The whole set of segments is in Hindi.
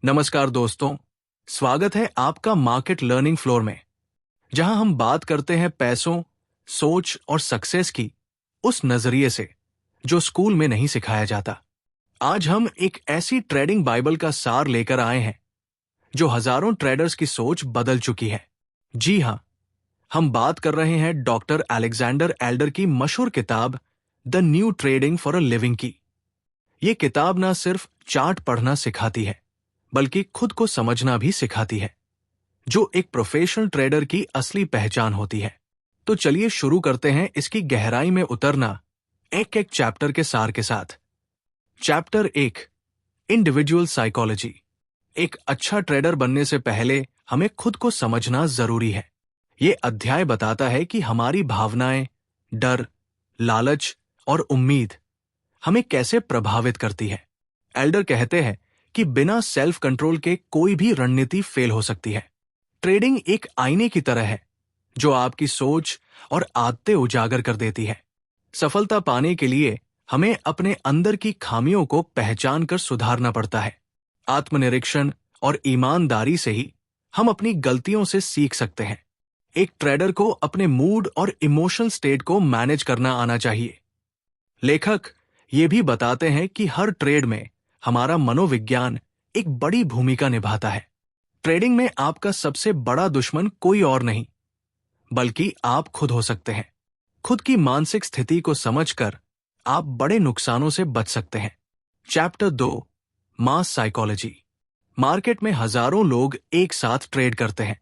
नमस्कार दोस्तों, स्वागत है आपका मार्केट लर्निंग फ्लोर में, जहां हम बात करते हैं पैसों, सोच और सक्सेस की उस नजरिए से जो स्कूल में नहीं सिखाया जाता। आज हम एक ऐसी ट्रेडिंग बाइबल का सार लेकर आए हैं जो हजारों ट्रेडर्स की सोच बदल चुकी है। जी हां, हम बात कर रहे हैं डॉक्टर अलेक्जेंडर एल्डर की मशहूर किताब the new trading for a living की। ये किताब ना सिर्फ चार्ट पढ़ना सिखाती है, बल्कि खुद को समझना भी सिखाती है, जो एक प्रोफेशनल ट्रेडर की असली पहचान होती है। तो चलिए शुरू करते हैं इसकी गहराई में उतरना एक एक चैप्टर के सार के साथ। Chapter 1, individual psychology. एक अच्छा ट्रेडर बनने से पहले हमें खुद को समझना जरूरी है। ये अध्याय बताता है कि हमारी भावनाएं, डर, लालच और उम्मीद हमें कैसे प्रभावित करती है। एल्डर कहते हैं कि बिना सेल्फ कंट्रोल के कोई भी रणनीति फेल हो सकती है। ट्रेडिंग एक आईने की तरह है जो आपकी सोच और आदतें उजागर कर देती है। सफलता पाने के लिए हमें अपने अंदर की खामियों को पहचान कर सुधारना पड़ता है। आत्मनिरीक्षण और ईमानदारी से ही हम अपनी गलतियों से सीख सकते हैं। एक ट्रेडर को अपने मूड और इमोशनल स्टेट को मैनेज करना आना चाहिए। लेखक ये भी बताते हैं कि हर ट्रेड में हमारा मनोविज्ञान एक बड़ी भूमिका निभाता है। ट्रेडिंग में आपका सबसे बड़ा दुश्मन कोई और नहीं, बल्कि आप खुद हो सकते हैं। खुद की मानसिक स्थिति को समझकर आप बड़े नुकसानों से बच सकते हैं। चैप्टर 2, मास साइकोलॉजी। मार्केट में हजारों लोग एक साथ ट्रेड करते हैं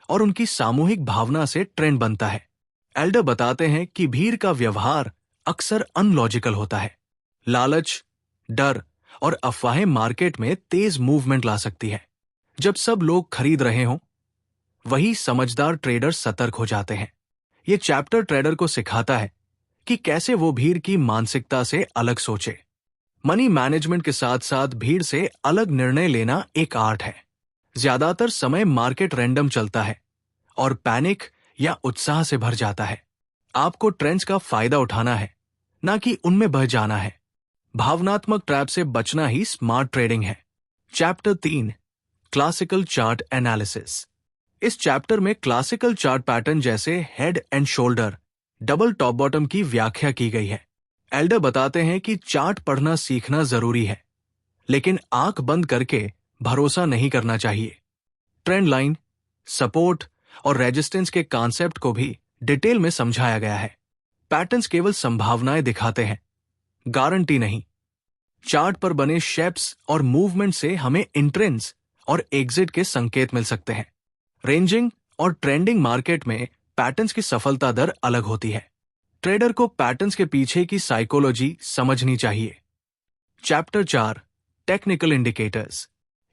और उनकी सामूहिक भावना से ट्रेंड बनता है। एल्डर बताते हैं कि भीड़ का व्यवहार अक्सर अनलॉजिकल होता है। लालच, डर और अफवाहें मार्केट में तेज मूवमेंट ला सकती है। जब सब लोग खरीद रहे हों, वही समझदार ट्रेडर सतर्क हो जाते हैं। यह चैप्टर ट्रेडर को सिखाता है कि कैसे वो भीड़ की मानसिकता से अलग सोचे। मनी मैनेजमेंट के साथ साथ भीड़ से अलग निर्णय लेना एक आर्ट है। ज्यादातर समय मार्केट रैंडम चलता है और पैनिक या उत्साह से भर जाता है। आपको ट्रेंड्स का फायदा उठाना है, ना कि उनमें बह जाना है। भावनात्मक ट्रैप से बचना ही स्मार्ट ट्रेडिंग है। Chapter 3, classical chart analysis. इस चैप्टर में क्लासिकल चार्ट पैटर्न जैसे head and shoulder, double top bottom की व्याख्या की गई है। एल्डर बताते हैं कि चार्ट पढ़ना सीखना जरूरी है, लेकिन आंख बंद करके भरोसा नहीं करना चाहिए। ट्रेंड लाइन, सपोर्ट और रेजिस्टेंस के कॉन्सेप्ट को भी डिटेल में समझाया गया है। पैटर्न्स केवल संभावनाएं दिखाते हैं, गारंटी नहीं। चार्ट पर बने शेप्स और मूवमेंट से हमें एंट्रेंस और एग्जिट के संकेत मिल सकते हैं। रेंजिंग और ट्रेंडिंग मार्केट में पैटर्न्स की सफलता दर अलग होती है। ट्रेडर को पैटर्न्स के पीछे की साइकोलॉजी समझनी चाहिए। Chapter 4, technical indicators.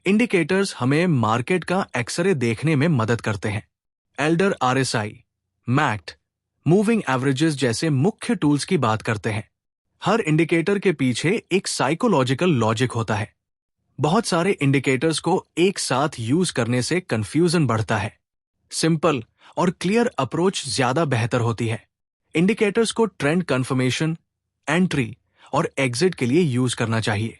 इंडिकेटर्स हमें मार्केट का एक्सरे देखने में मदद करते हैं। एल्डर RSI, मैक्ट, मूविंग एवरेजेस जैसे मुख्य टूल्स की बात करते हैं। हर इंडिकेटर के पीछे एक साइकोलॉजिकल लॉजिक होता है। बहुत सारे इंडिकेटर्स को एक साथ यूज करने से कंफ्यूजन बढ़ता है। सिंपल और क्लियर अप्रोच ज्यादा बेहतर होती है। इंडिकेटर्स को ट्रेंड कंफर्मेशन, एंट्री और एग्जिट के लिए यूज करना चाहिए।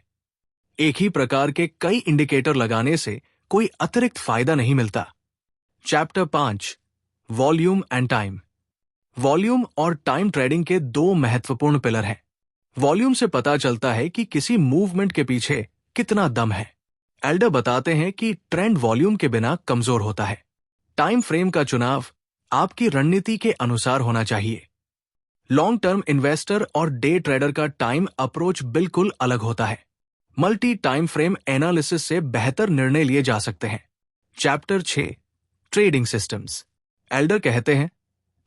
एक ही प्रकार के कई इंडिकेटर लगाने से कोई अतिरिक्त फायदा नहीं मिलता। Chapter 5, volume and time. Volume और टाइम ट्रेडिंग के दो महत्वपूर्ण पिलर हैं। वॉल्यूम से पता चलता है कि किसी मूवमेंट के पीछे कितना दम है। एल्डर बताते हैं कि ट्रेंड वॉल्यूम के बिना कमजोर होता है। टाइम फ्रेम का चुनाव आपकी रणनीति के अनुसार होना चाहिए। लॉन्ग टर्म इन्वेस्टर और डे ट्रेडर का टाइम अप्रोच बिल्कुल अलग होता है। मल्टी टाइम फ्रेम एनालिसिस से बेहतर निर्णय लिए जा सकते हैं। Chapter 6, trading systems. एल्डर कहते हैं,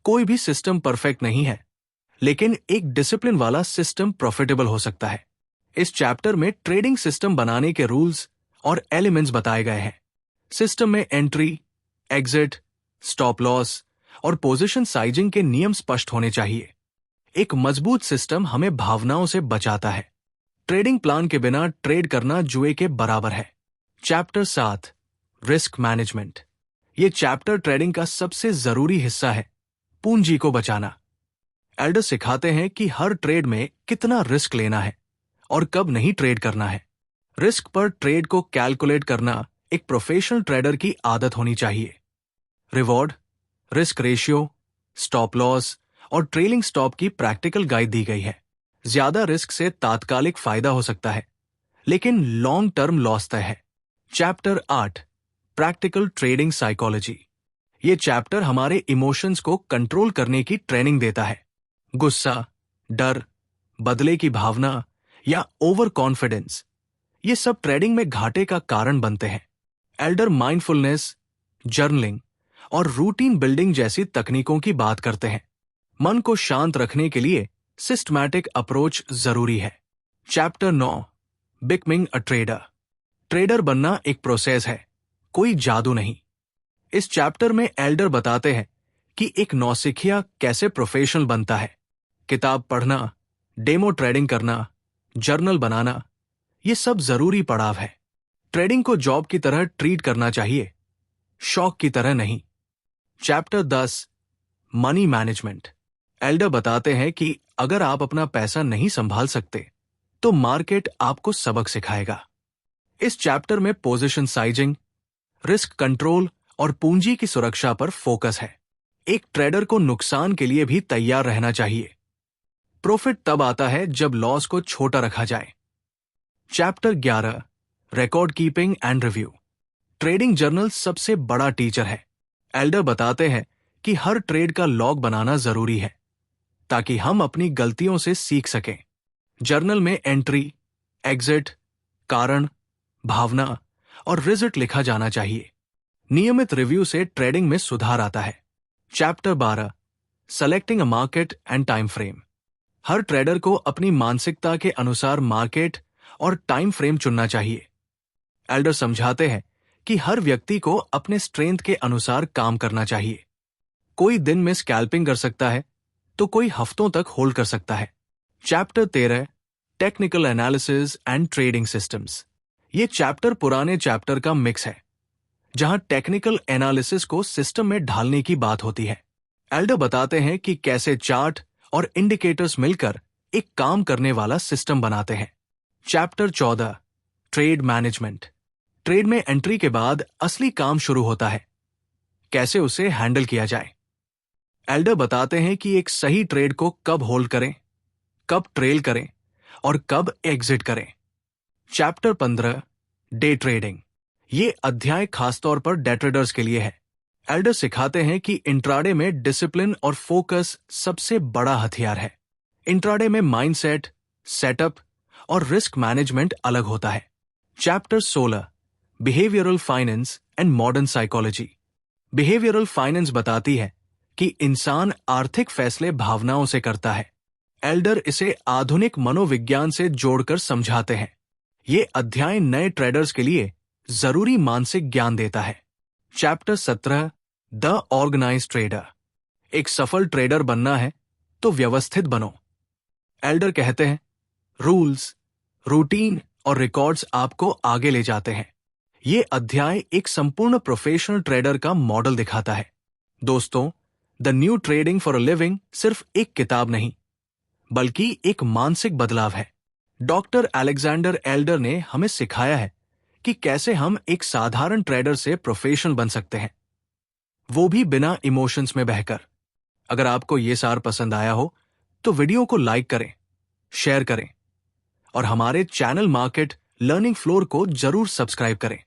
कोई भी सिस्टम परफेक्ट नहीं है, लेकिन एक डिसिप्लिन वाला सिस्टम प्रॉफिटेबल हो सकता है। इस चैप्टर में ट्रेडिंग सिस्टम बनाने के रूल्स और एलिमेंट्स बताए गए हैं। सिस्टम में एंट्री, एग्जिट, स्टॉप लॉस और पोजीशन साइजिंग के नियम स्पष्ट होने चाहिए। एक मजबूत सिस्टम हमें भावनाओं से बचाता है। ट्रेडिंग प्लान के बिना ट्रेड करना जुए के बराबर है। Chapter 7, risk management. यह चैप्टर ट्रेडिंग का सबसे जरूरी हिस्सा है, पूंजी को बचाना। एल्डर सिखाते हैं कि हर ट्रेड में कितना रिस्क लेना है और कब नहीं ट्रेड करना है। रिस्क पर ट्रेड को कैलकुलेट करना एक प्रोफेशनल ट्रेडर की आदत होनी चाहिए। Reward, risk ratio, stop loss और ट्रेलिंग स्टॉप की प्रैक्टिकल गाइड दी गई है। ज्यादा रिस्क से तात्कालिक फायदा हो सकता है, लेकिन लॉन्ग टर्म लॉस तय है। Chapter 8, practical trading psychology. ये चैप्टर हमारे इमोशंस को कंट्रोल करने की ट्रेनिंग देता है। गुस्सा, डर, बदले की भावना या ओवर कॉन्फिडेंस, ये सब ट्रेडिंग में घाटे का कारण बनते हैं। एल्डर माइंडफुलनेस, जर्नलिंग और रूटीन बिल्डिंग जैसी तकनीकों की बात करते हैं। मन को शांत रखने के लिए सिस्टमैटिक अप्रोच जरूरी है। Chapter 9, becoming a trader. Trader बनना एक प्रोसेस है, कोई जादू नहीं। इस चैप्टर में एल्डर बताते हैं कि एक नौसिखिया कैसे प्रोफेशनल बनता है। किताब पढ़ना, डेमो ट्रेडिंग करना, जर्नल बनाना, ये सब जरूरी पड़ाव है। ट्रेडिंग को जॉब की तरह ट्रीट करना चाहिए, शौक की तरह नहीं। Chapter 10, money management. एल्डर बताते हैं कि अगर आप अपना पैसा नहीं संभाल सकते तो मार्केट आपको सबक सिखाएगा। इस चैप्टर में पोजीशन साइजिंग, रिस्क कंट्रोल और पूंजी की सुरक्षा पर फोकस है। एक ट्रेडर को नुकसान के लिए भी तैयार रहना चाहिए। प्रॉफिट तब आता है जब लॉस को छोटा रखा जाए। Chapter 11, record keeping and review. Trading journal सबसे बड़ा टीचर है। एल्डर बताते हैं कि हर ट्रेड का लॉग बनाना जरूरी है ताकि हम अपनी गलतियों से सीख सकें। जर्नल में एंट्री, एग्जिट, कारण, भावना और रिजल्ट लिखा जाना चाहिए। नियमित रिव्यू से ट्रेडिंग में सुधार आता है। Chapter 12, selecting a market and time frame. Her trader को अपनी मानसिकता के अनुसार मार्केट और टाइम फ्रेम चुनना चाहिए। एल्डर समझाते हैं कि हर व्यक्ति को अपने स्ट्रेंथ के अनुसार काम करना चाहिए। कोई दिन में स्कैल्पिंग कर सकता है तो कोई हफ्तों तक होल्ड कर सकता है। Chapter 13, technical analysis and trading systems. ये चैप्टर पुराने चैप्टर का मिक्स है, जहां टेक्निकल एनालिसिस को सिस्टम में ढालने की बात होती है। एल्डर बताते हैं कि कैसे चार्ट और इंडिकेटर्स मिलकर एक काम करने वाला सिस्टम बनाते हैं। Chapter 14, trade management. ट्रेड में एंट्री के बाद असली काम शुरू होता है, कैसे उसे हैंडल किया जाए। एल्डर बताते हैं कि एक सही ट्रेड को कब होल्ड करें, कब ट्रेल करें और कब एग्जिट करें। Chapter 15, day trading. ये अध्याय खासतौर पर डे ट्रेडर्स के लिए है। एल्डर सिखाते हैं कि इंट्राडे में डिसिप्लिन और फोकस सबसे बड़ा हथियार है। इंट्राडे में माइंडसेट, सेटअप और रिस्क मैनेजमेंट अलग होता है। Chapter 16, behavioural finance and modern psychology. Behavioural finance बताती है कि इंसान आर्थिक फैसले भावनाओं से करता है। एल्डर इसे आधुनिक मनोविज्ञान से जोड़कर समझाते हैं। ये अध्याय नए ट्रेडर्स के लिए जरूरी मानसिक ज्ञान देता है। Chapter 17, the organised trader. एक सफल ट्रेडर बनना है तो व्यवस्थित बनो। एल्डर कहते हैं, रूल्स, रूटीन और रिकॉर्ड्स आपको आगे ले जाते हैं। ये अध्याय एक संपूर्ण प्रोफेशनल ट्रेडर का मॉडल दिखाता है। दोस्तों, the new trading for a living सिर्फ एक किताब नहीं, बल्कि एक मानसिक बदलाव है। डॉक्टर अलेक्जेंडर एल्डर ने हमें सिखाया है कि कैसे हम एक साधारण ट्रेडर से प्रोफेशनल बन सकते हैं, वो भी बिना इमोशंस में बहकर। अगर आपको ये सार पसंद आया हो तो वीडियो को लाइक करें, शेयर करें और हमारे चैनल मार्केट लर्निंग फ्लोर को जरूर सब्सक्राइब करें।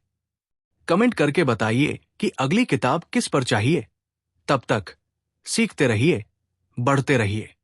कमेंट करके बताइए कि अगली किताब किस पर चाहिए। तब तक सीखते रहिए, बढ़ते रहिए।